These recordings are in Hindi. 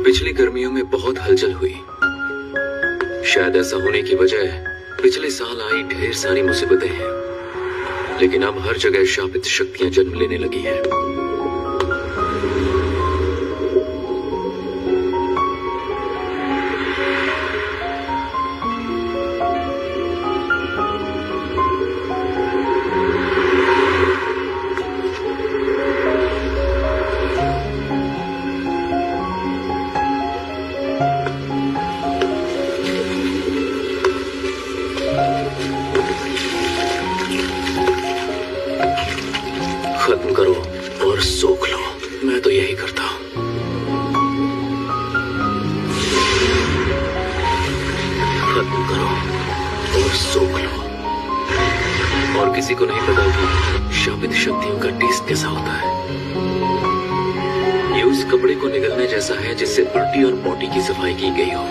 पिछली गर्मियों में बहुत हलचल हुई। शायद ऐसा होने की वजह पिछले साल आई ढेर सारी मुसीबतें हैं, लेकिन अब हर जगह शापित शक्तियां जन्म लेने लगी हैं। खत्म करो और सोख लो। मैं तो यही करता हूं। खत्म करो और सोख लो। और किसी को नहीं पता कि शापित शक्तियों का टेस्ट कैसा होता है। ये उस कपड़े को निगलने जैसा है जिससे पट्टी और बॉडी की सफाई की गई हो।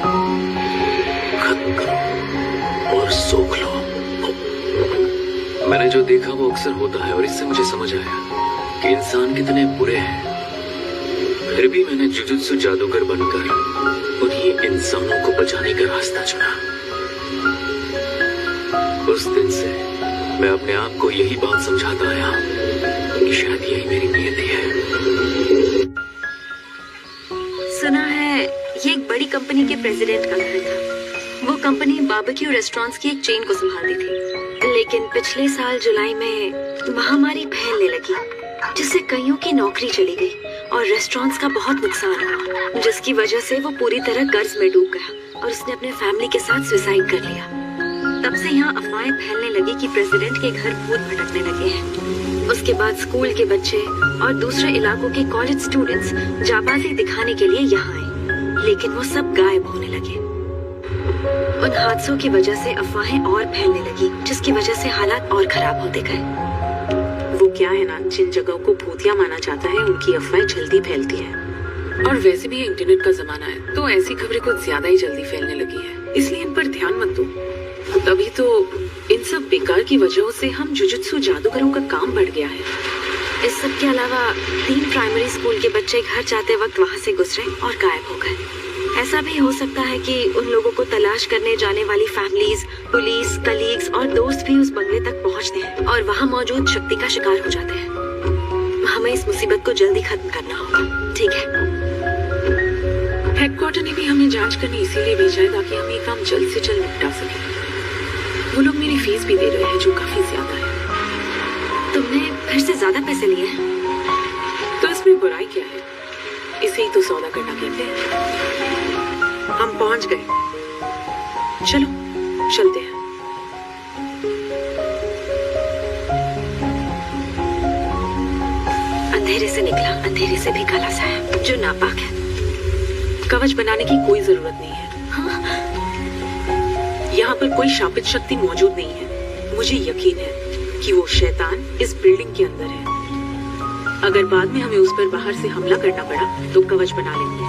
खत्म करो और सोख लो। मैंने जो देखा वो अक्सर होता है और इससे मुझे समझ आया कि इंसान कितने बुरे हैं। फिर भी मैंने जुजुत्सु जादूगर बनकर उन्हीं इंसानों को बचाने का रास्ता चुना। उस दिन से मैं अपने आप को यही बात समझाता आया कि शायद यही मेरी नियति है। सुना है ये एक बड़ी कंपनी के प्रेसिडेंट का घर था। वो कंपनी बारबेक्यू रेस्टोरेंट्स की एक चेन को संभालती थी, लेकिन पिछले साल जुलाई में महामारी फैलने लगी, जिससे कईयों की नौकरी चली गई और रेस्टोरेंट्स का बहुत नुकसान हुआ, जिसकी वजह से वो पूरी तरह कर्ज में डूब गया और उसने अपने फैमिली के साथ सुसाइड कर लिया। तब से यहाँ अफवाहें फैलने लगी कि प्रेसिडेंट के घर भूत भटकने लगे हैं। उसके बाद स्कूल के बच्चे और दूसरे इलाकों के कॉलेज स्टूडेंट्स जाबाजी दिखाने के लिए यहाँ आए, लेकिन वो सब गायब होने लगे। उन हादसों की वजह से अफवाहें और फैलने लगी, जिसकी वजह से हालात और खराब होते गए। वो क्या है ना, जिन जगहों को भूतिया माना जाता है उनकी अफवाहें जल्दी फैलती है। और वैसे भी इंटरनेट का जमाना है तो ऐसी खबरें कुछ ज्यादा ही जल्दी फैलने लगी है, इसलिए इन पर ध्यान मत दो। तभी तो इन सब बेकार की वजहों से हम जुजुत्सु जादूगरों का काम बढ़ गया है। इस सब के अलावा 3 प्राइमरी स्कूल के बच्चे घर जाते वक्त वहाँ से गुजरे और गायब हो गए। ऐसा भी हो सकता है कि उन लोगों को तलाश करने जाने वाली फैमिलीज, पुलिस, कलीग्स और दोस्त भी उस बंगले तक पहुँचते हैं और वहाँ मौजूद शक्ति का शिकार हो जाते हैं। हमें इस मुसीबत को जल्दी खत्म करना होगा, ठीक है? हेडक्वार्टर ने भी हमें जांच करने इसीलिए भेजा है ताकि हम ये काम जल्द से जल्द निपटा सकें। वो लोग मेरी फीस भी दे रहे हैं, जो काफी ज्यादा है। तुमने फिर से ज्यादा पैसे लिए हैं? तो इसमें बुराई क्या है? इसे ही तो सौदा करना कहते हैं। हम पहुंच गए, चलो चलते हैं। अंधेरे से निकला, अंधेरे से भी काला सा है, जो नापाक है। कवच बनाने की कोई जरूरत नहीं है। हाँ? यहाँ पर कोई शापित शक्ति मौजूद नहीं है। मुझे यकीन है कि वो शैतान इस बिल्डिंग के अंदर है। अगर बाद में हमें उस पर बाहर से हमला करना पड़ा तो कवच बना लेंगे।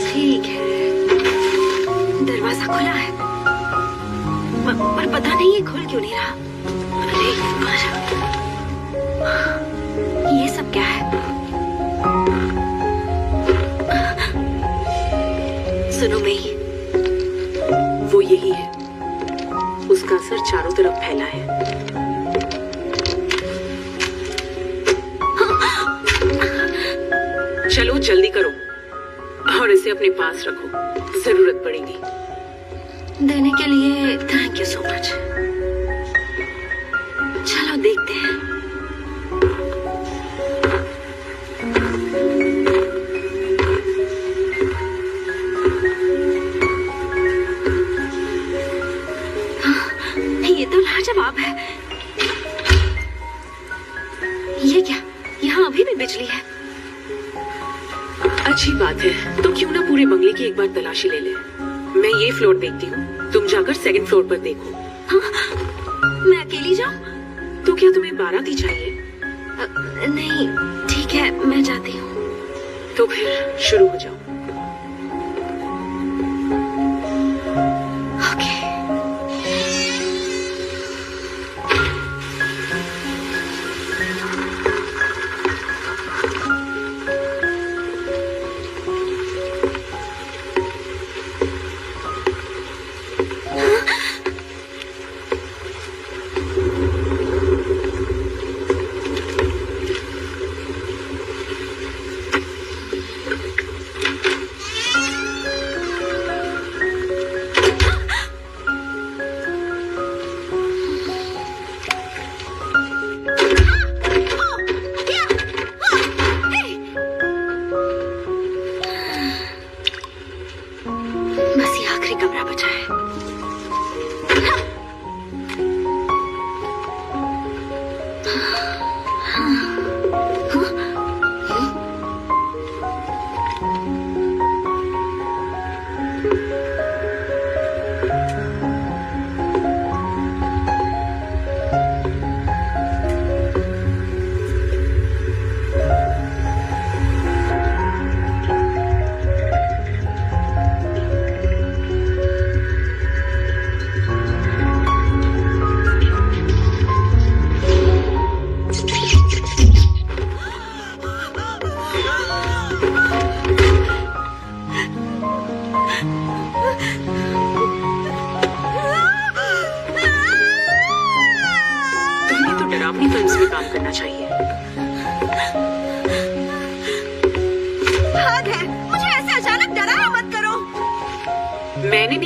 ठीक है, दरवाजा खुला है, पर पता नहीं ये खुल क्यों नहीं रहा। अरे ये सब क्या है? सुनो मेही, वो यही है। उसका असर चारों तरफ फैला है। चलो जल्दी करो और इसे अपने पास रखो, जरूरत पड़ेगी। देने के लिए थैंक यू सो मच। चलो देखते हैं। ये तो लाजवाब है। ये क्या? यहाँ अभी भी बिजली है। अच्छी बात है, तो क्यों ना पूरे बंगले की एक बार तलाशी ले ले। मैं ये फ्लोर देखती हूँ, तुम जाकर सेकंड फ्लोर पर देखो। हाँ, मैं अकेली जाऊँ? तो क्या तुम्हें बाराती चाहिए? नहीं, ठीक है, मैं जाती हूँ। तो फिर शुरू हो जाओ। ओके।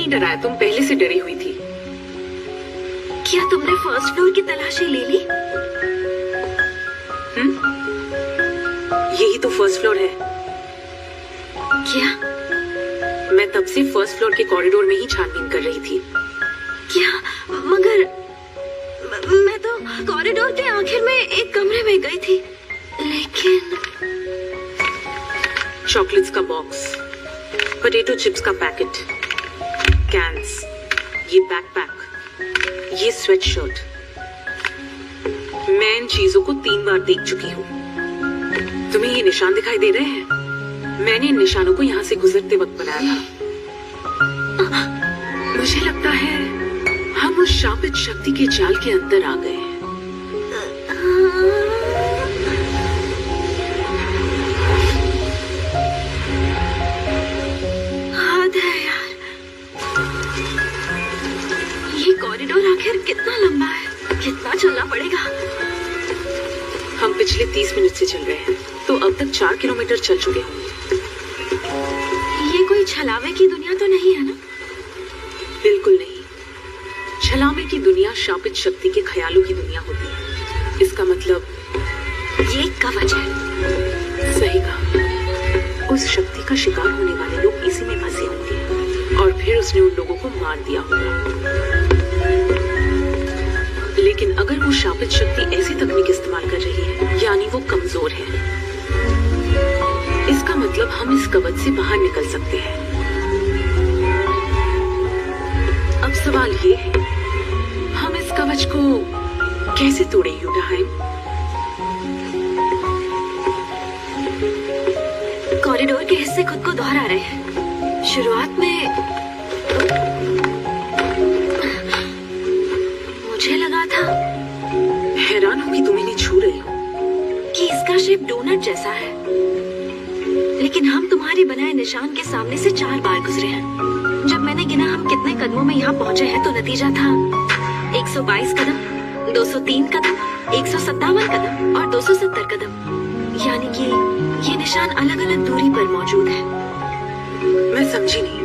नहीं डराया, तुम पहले से डरी हुई थी। क्या तुमने फर्स्ट फ्लोर की तलाशी ले ली? यही तो फर्स्ट फ्लोर है। क्या? मैं तब से फर्स्ट फ्लोर के कॉरिडोर में ही छानबीन कर रही थी। क्या? मगर मैं तो कॉरिडोर के आखिर में एक कमरे में गई थी, लेकिन चॉकलेट्स का बॉक्स, पोटैटो चिप्स का पैकेट, कैंस, ये बैकपैक, ये स्वेटशर्ट, मैं इन चीजों को 3 बार देख चुकी हूँ। तुम्हें ये निशान दिखाई दे रहे हैं? मैंने इन निशानों को यहाँ से गुजरते वक्त बनाया था। मुझे लगता है हम उस शापित शक्ति के जाल के अंदर आ गए हैं। हद है यार, ये कॉरिडोर आखिर कितना लंबा है? कितना चलना पड़ेगा? हम पिछले 30 मिनट से चल रहे हैं, तो अब तक 4 किलोमीटर चल चुके होंगे। ये कोई छलावे की दुनिया तो नहीं है ना? बिल्कुल नहीं। छलावे की दुनिया शापित शक्ति के ख्यालों की दुनिया होती है। इसका मतलब ये कवच है। सही कहा। उस शक्ति का शिकार होने वाले लोग इसी में फंसे होंगे और फिर उसने उन लोगों को मार दिया होगा। लेकिन अगर वो शापित शक्ति ऐसी तकनीक इस्तेमाल कर रही है, यानी वो कमजोर है, इसका मतलब हम इस कवच से बाहर निकल सकते हैं। अब सवाल ये है, हम इस कवच को कैसे तोड़े यूडाहाइम? कॉरिडोर के हिस्से खुद को दोहरा रहे हैं। शुरुआत में मुझे लगा था, हैरान हो कि तुम इन्हें छू रही हो, कि इसका शेप डोनट जैसा है, लेकिन हम तुम्हारे बनाए निशान के सामने से 4 बार गुजरे हैं। जब मैंने गिना हम कितने कदमों में यहाँ पहुँचे हैं, तो नतीजा था 122 कदम, 203 कदम, 157 कदम और 270 कदम। यानी कि ये निशान अलग अलग दूरी पर मौजूद है। मैं समझी नहीं।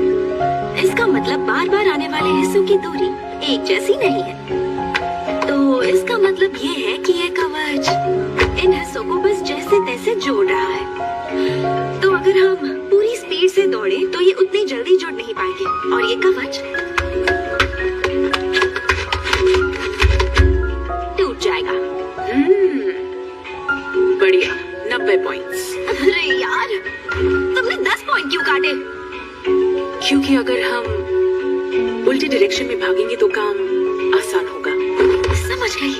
इसका मतलब बार बार आने वाले हिस्सों की दूरी एक जैसी नहीं है। तो इसका मतलब ये है कि ये कवच इन हिस्सों को बस जैसे तैसे जोड़ रहा है। तो अगर हम पूरी स्पीड से दौड़े तो ये उतनी जल्दी जुड़ नहीं पाएंगे और ये कवच टूट जाएगा। बढ़िया, 90 पॉइंट्स। अरे यार, तुमने 10 पॉइंट क्यों काटे? क्योंकि अगर हम उल्टी डायरेक्शन में भागेंगे तो काम आसान होगा। समझ गई।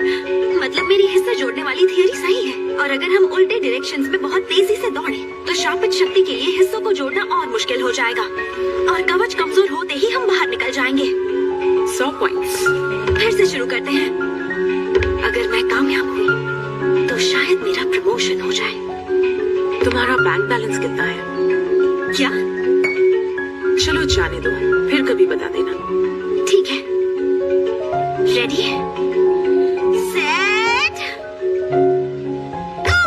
मतलब मेरी हिस्से जोड़ने वाली थियरी सही है, और अगर हम उल्टे डायरेक्शंस में बहुत तेजी से दौड़े तो शापित शक्ति के लिए हिस्सों को जोड़ना और मुश्किल हो जाएगा और कवच कमजोर होते ही हम बाहर निकल जाएंगे। 100 पॉइंट्स। फिर से शुरू करते हैं। अगर मैं कामयाब हुई तो शायद मेरा प्रमोशन हो जाए। तुम्हारा बैंक बैलेंस कितना है? क्या? चलो जाने दो, फिर कभी बता देना। ठीक है। रेडी है? Set go.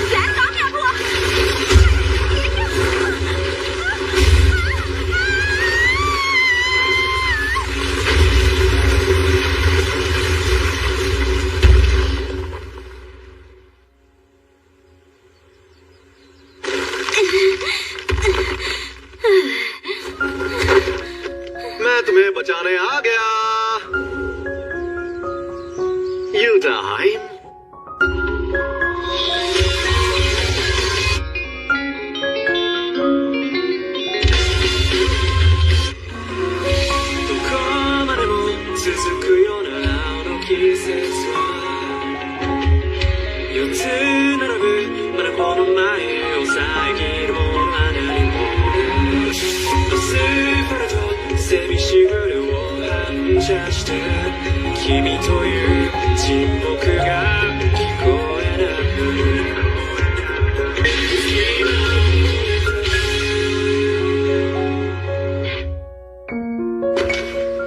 प्लान कामयाब हुआ। मैं तुम्हें बचाने आ गया। यूडाहाइम।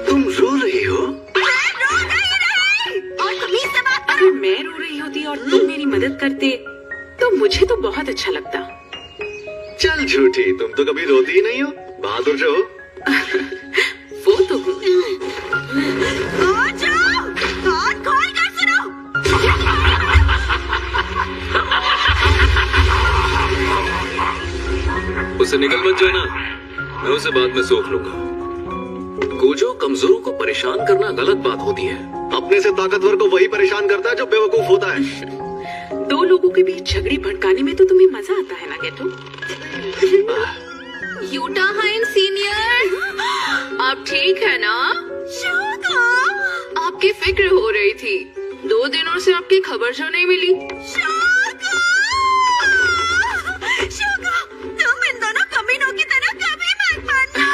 तुम रो रही हो? अगर मैं रो रही होती और तुम मेरी मदद करते तो मुझे तो बहुत अच्छा लगता। चल झूठी, तुम तो कभी रोती ही नहीं हो। बहादुर जो हो। वो तो हूँ। उसे निकल मत जाना, मैं उसे बाद में सोख लूंगा। गोजो, कमजोरों को परेशान करना गलत बात होती है। अपने से ताकतवर को वही परेशान करता है जो बेवकूफ होता है। दो लोगों के बीच झगड़ी भड़काने में तो तुम्हें मजा आता है ना गेटो? यूटा हाइन सीनियर, आप ठीक है ना? आपकी फिक्र हो रही थी, 2 दिनों से आपकी खबर जो नहीं मिली। तुम इन दोनों कमीनों की तरह कभी मत बनना।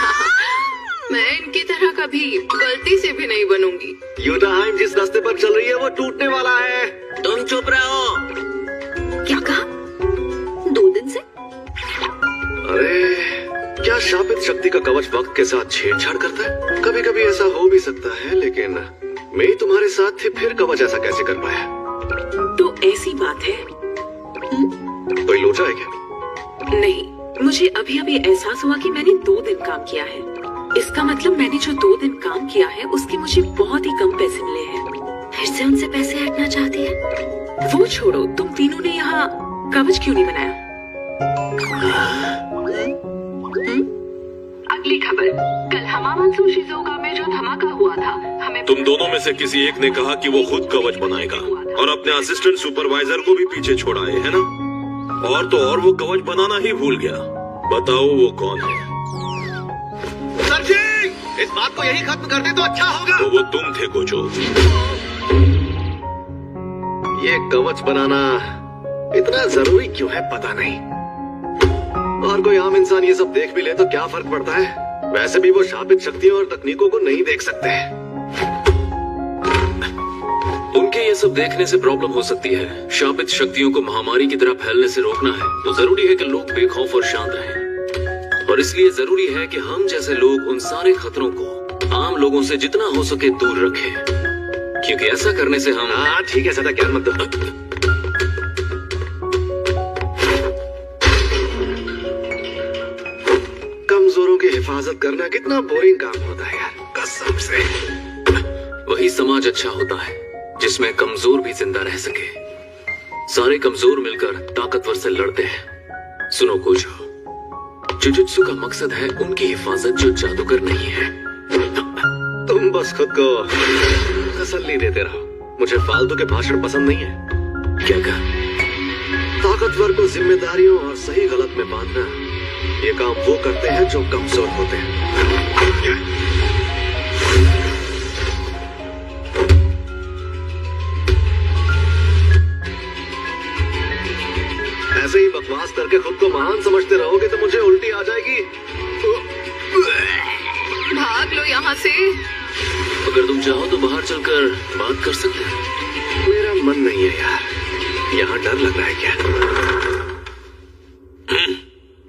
मैं इनकी तरह कभी गलती से भी नहीं बनूंगी। यूटाहाइम जिस रास्ते पर चल रही है वो टूटने वाला है। तुम चुप रहो। क्या कहा? 2 दिन से? अरे, क्या शापित शक्ति का कवच वक्त के साथ छेड़छाड़ करता है? कभी कभी ऐसा हो भी सकता है, लेकिन मैं तुम्हारे साथ थे, फिर कवच ऐसा कैसे कर पाया? तो ऐसी बात है। कोई लोचा है क्या? नहीं, मुझे अभी अभी एहसास हुआ कि मैंने 2 दिन काम किया है। इसका मतलब मैंने जो 2 दिन काम किया है उसके मुझे बहुत ही कम पैसे मिले हैं। फिर से उनसे पैसे हटना चाहती है? वो छोड़ो, तुम तीनों ने यहाँ कवच क्यों नहीं बनाया? अगली खबर, कल हमामात्सु शिजुओका में जो धमाका हुआ था, हमें तुम दोनों में से किसी एक ने कहा कि वो खुद कवच बनाएगा और अपने असिस्टेंट सुपरवाइजर को भी पीछे छोड़ाए, है ना? और तो और वो कवच बनाना ही भूल गया। बताओ वो कौन है? सर जी, इस बात को यही खत्म कर दे तो अच्छा होगा। तो वो तुम थे गोजो। ये कवच बनाना इतना जरूरी क्यों है पता नहीं। और कोई आम इंसान ये सब देख भी ले तो क्या फर्क पड़ता है? वैसे भी वो शापित शक्तियों और तकनीकों को नहीं देख सकते। उनके ये सब देखने से प्रॉब्लम हो सकती है। शापित शक्तियों को महामारी की तरह फैलने से रोकना है तो जरूरी है कि लोग बेखौफ और शांत रहें। और इसलिए जरूरी है कि हम जैसे लोग उन सारे खतरों को आम लोगों से जितना हो सके दूर रखें, क्योंकि ऐसा करने से हम। हाँ ठीक है, ज्यादा ज्ञान मत दो। कमजोरों की हिफाजत करना कितना बोरिंग काम होता है यार, कसम से। वही समाज अच्छा होता है जिसमें कमजोर भी जिंदा रह सके। सारे कमजोर मिलकर ताकतवर से लड़ते हैं। सुनो गोजो, जुजुत्सु का मकसद है उनकी हिफाजत जो जादूगर नहीं है। तुम बस खुद को तसल्ली देते रहो। मुझे फालतू के भाषण पसंद नहीं है। क्या कहा? ताकतवर को जिम्मेदारियों और सही गलत में बांधना, ये काम वो करते हैं जो कमजोर होते हैं। ऐसे ही बकवास करके खुद को महान समझते रहोगे तो मुझे उल्टी आ जाएगी। भाग लो यहाँ से। अगर तुम चाहो तो बाहर चलकर बात कर सकते हैं। मेरा मन नहीं है यार, यहाँ डर लग रहा है क्या?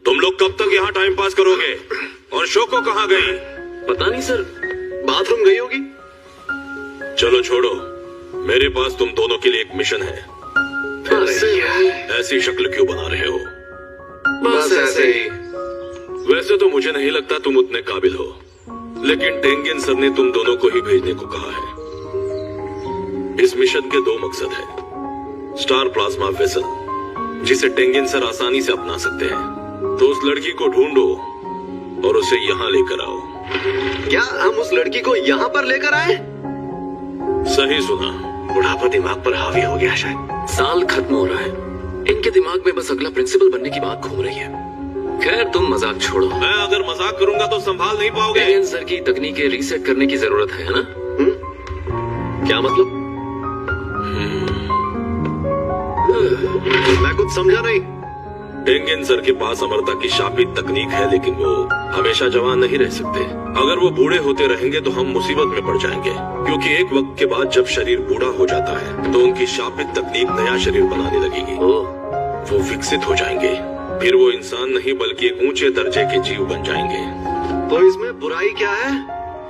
तुम लोग कब तक यहाँ टाइम पास करोगे? और शोको कहाँ गई? पता नहीं सर। बाथरूम गई होगी। चलो छोड़ो, मेरे पास तुम दोनों के लिए एक मिशन है। ऐसी शक्ल क्यों बना रहे हो? बस ऐसे ही। वैसे तो मुझे नहीं लगता तुम उतने काबिल हो, लेकिन टेंगिन सर ने तुम दोनों को ही भेजने को कहा है। इस मिशन के 2 मकसद हैं। स्टार प्लाज्मा वेसल, जिसे टेंगिन सर आसानी से अपना सकते हैं, तो उस लड़की को ढूंढो और उसे यहाँ लेकर आओ। क्या हम उस लड़की को यहाँ पर लेकर आए? सही सुना। बुढ़ापा दिमाग पर हावी हो गया शायद। साल खत्म हो रहा है, इनके दिमाग में बस अगला प्रिंसिपल बनने की बात घूम रही है। खैर तुम मजाक छोड़ो। मैं अगर मजाक करूंगा तो संभाल नहीं पाओगे। टेंगिन सर की तकनीकें रीसेट करने की जरूरत है ना? क्या मतलब? मैं कुछ समझा नहीं। टेंगिन सर के पास अमरता की शापित तकनीक है, लेकिन वो हमेशा जवान नहीं रह सकते। अगर वो बूढ़े होते रहेंगे तो हम मुसीबत में पड़ जाएंगे, क्योंकि एक वक्त के बाद जब शरीर बूढ़ा हो जाता है तो उनकी शापित तकनीक नया शरीर बनाने लगेगी। वो विकसित हो जाएंगे, फिर वो इंसान नहीं बल्कि एक ऊंचे दर्जे के जीव बन जाएंगे। तो इसमें बुराई क्या है?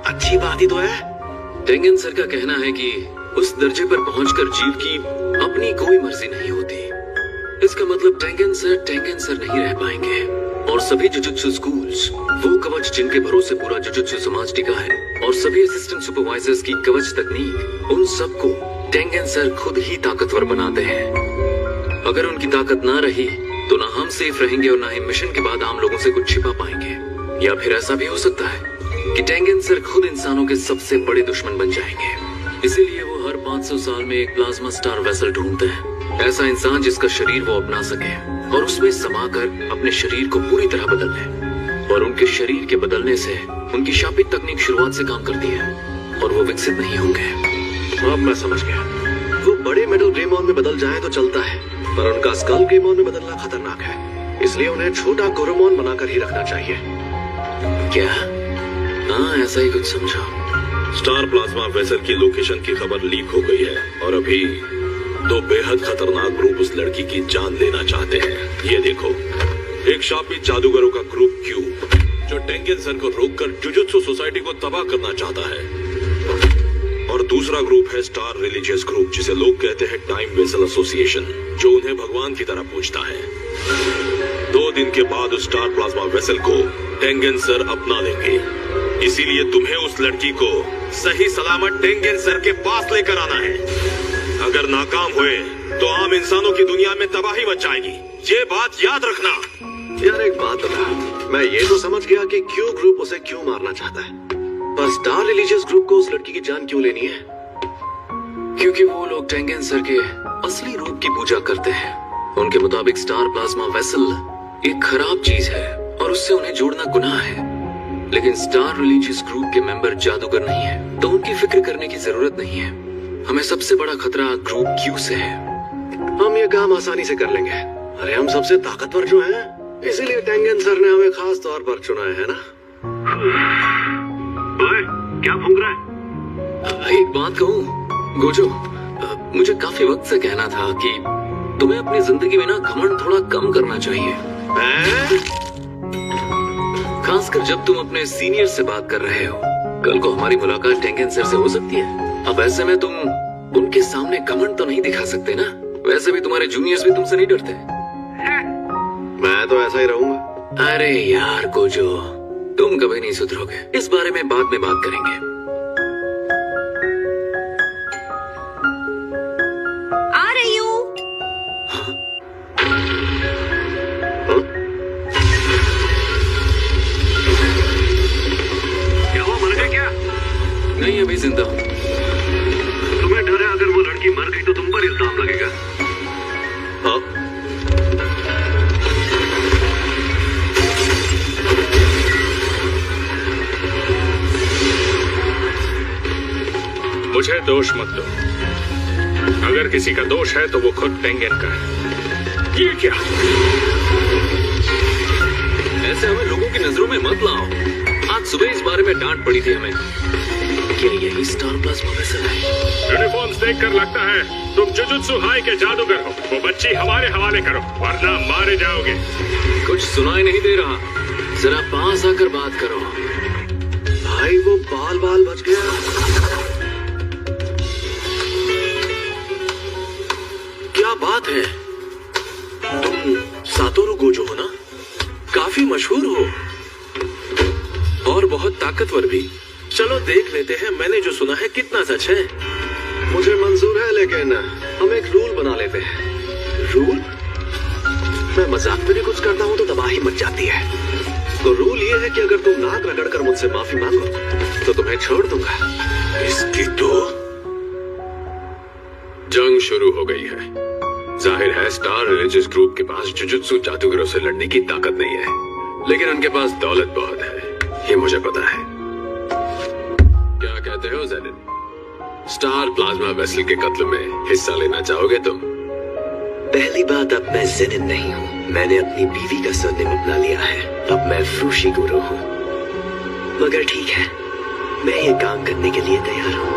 अच्छी बात ही तो है। टेंगिन सर का कहना है कि उस दर्जे पर पहुंचकर जीव की अपनी कोई मर्जी नहीं होती। इसका मतलब टेंगिन सर नहीं रह पाएंगे। और सभी जुजुत्सु स्कूल्स वो कवच जिनके भरोसे पूरा जुजुत्सु समाज टिका है, और सभी असिस्टेंट सुपरवाइजर्स की कवच तकनीक, उन सबको टेंगेन सर खुद ही ताकतवर बनाते हैं। अगर उनकी ताकत ना रही तो ना हम सेफ रहेंगे और ना ही मिशन के बाद आम लोगों से कुछ छिपा पाएंगे। या फिर ऐसा भी हो सकता है कि टेंगेन सर खुद इंसानों के सबसे बड़े दुश्मन बन जाएंगे। इसीलिए वो हर 500 साल में एक प्लाज्मा स्टार वेसल ढूंढते हैं, ऐसा इंसान जिसका शरीर वो अपना सके और उसमें समाकर अपने शरीर को पूरी तरह बदल ले। और उनके शरीर के बदलने से उनकी शापित तकनीक शुरुआत से काम करती है और वो विकसित नहीं होंगे। अब मैं समझ गया। वो बड़े मेटल ग्रेमॉन में बदल जाए तो चलता है, पर उनका स्कल ग्रेमॉन में बदलना खतरनाक है, इसलिए उन्हें छोटा गोरोमॉन बनाकर ही रखना चाहिए। क्या? हाँ, ऐसा ही कुछ समझा। स्टार प्लाज्मा वेसल की लोकेशन की खबर लीक हो गई है और अभी दो बेहद खतरनाक ग्रुप उस लड़की की जान लेना चाहते हैं। ये देखो, एक शापित जादूगरों का ग्रुप क्यू जो टेंगेन सर को रोककर जुजुत्सु सोसाइटी को तबाह करना चाहता है, और दूसरा ग्रुप है स्टार रिलीजियस ग्रुप जिसे लोग कहते हैं टाइम वेसल एसोसिएशन, जो उन्हें भगवान की तरह पूजता है। 2 दिन के बाद उस स्टार प्लाज्मा वेसल को टेंगेन सर अपना लेंगे, इसीलिए तुम्हें उस लड़की को सही सलामत टेंगेन सर के पास लेकर आना है। अगर नाकाम हुए तो आम इंसानों की दुनिया में तबाही मच जाएगी, ये बात याद रखना। यार एक बात बता, मैं ये तो समझ गया कि क्यू ग्रुप उसे क्यों मारना चाहता है, पर स्टार रिलीजियस ग्रुप को उस लड़की की जान क्यों लेनी है? क्योंकि वो लोग टेंगेन सर के असली रूप की पूजा करते हैं। उनके मुताबिक स्टार प्लाज्मा वेसल एक खराब चीज है और उससे उन्हें जोड़ना गुनाह है। लेकिन स्टार रिलीजियस ग्रुप के मेंबर जादूगर नहीं है, तो उनकी फिक्र करने की जरूरत नहीं है। हमें सबसे बड़ा खतरा ग्रुप क्यू से है। हम ये काम आसानी से कर लेंगे। अरे हम सबसे ताकतवर जो हैं, इसीलिए टेंगेन सर ने हमें खास तौर पर चुना है ना? ओए, क्या फूंक रहा है? एक बात कहूँ गोजो, मुझे काफी वक्त से कहना था कि तुम्हें अपनी जिंदगी में ना घमंड थोड़ा कम करना चाहिए। खासकर जब तुम अपने सीनियर से बात कर रहे हो। कल को हमारी मुलाकात टेंगेन सर से हो सकती है। अब ऐसे में तुम उनके सामने घमंड तो नहीं दिखा सकते ना। वैसे भी तुम्हारे जूनियर्स भी तुमसे नहीं डरते। मैं तो ऐसा ही रहूंगा। अरे यार गोजो, तुम कभी नहीं सुधरोगे। इस बारे में बाद में बात करेंगे। आ रही हूँ। क्या हुआ, मर गए क्या? नहीं, अभी जिंदा हूँ। तुम्हें डर है अगर वो लड़की मर गई तो तुम पर इल्जाम लगेगा। हाँ? मुझे दोष मत दो। अगर किसी का दोष है तो वो खुद टेंगेन का है। ये क्या? ऐसे हमें लोगों की नजरों में मत लाओ। आज सुबह इस बारे में डांट पड़ी थी हमें। क्या यही स्टार प्लाज्मा वेसल है? यूनिफॉर्म्स देखकर लगता है तुम जुजुत्सु हाई के जादूगर हो। वो बच्ची हमारे हवाले करो वरना मारे जाओगे। कुछ सुनाई नहीं दे रहा, जरा पास आकर बात करो। भाई वो बाल बाल बच गया। क्या बात है, तुम सातोरु गोजो हो ना? काफी मशहूर हो और बहुत ताकतवर भी। चलो देख लेते हैं मैंने जो सुना है कितना सच है। मुझे मंजूर है, लेकिन हम एक रूल बना लेते हैं। रूल? मैं मजाक में भी कुछ करता हूँ तो तबाही मच जाती है। तो रूल ये है कि अगर तुम नाक रगड़कर मुझसे माफी मांगो तो तुम्हें छोड़ दूंगा। इसकी तो जंग शुरू हो गई है। जाहिर है स्टार रिलीजियस ग्रुप के पास जुजुत्सु जादूगरों से लड़ने की ताकत नहीं है, लेकिन उनके पास दौलत बहुत है, ये मुझे पता है। क्या कहते हो ज़ेनिन? स्टार प्लाज्मा वेसल के कत्ल में हिस्सा लेना चाहोगे तुम? पहली बात, अब मैं ज़ेनिन नहीं हूँ। मैंने अपनी बीवी का सरनेम अपना लिया है। अब मैं फुशिगुरु हूँ। मगर ठीक है, मैं ये काम करने के लिए तैयार हूँ।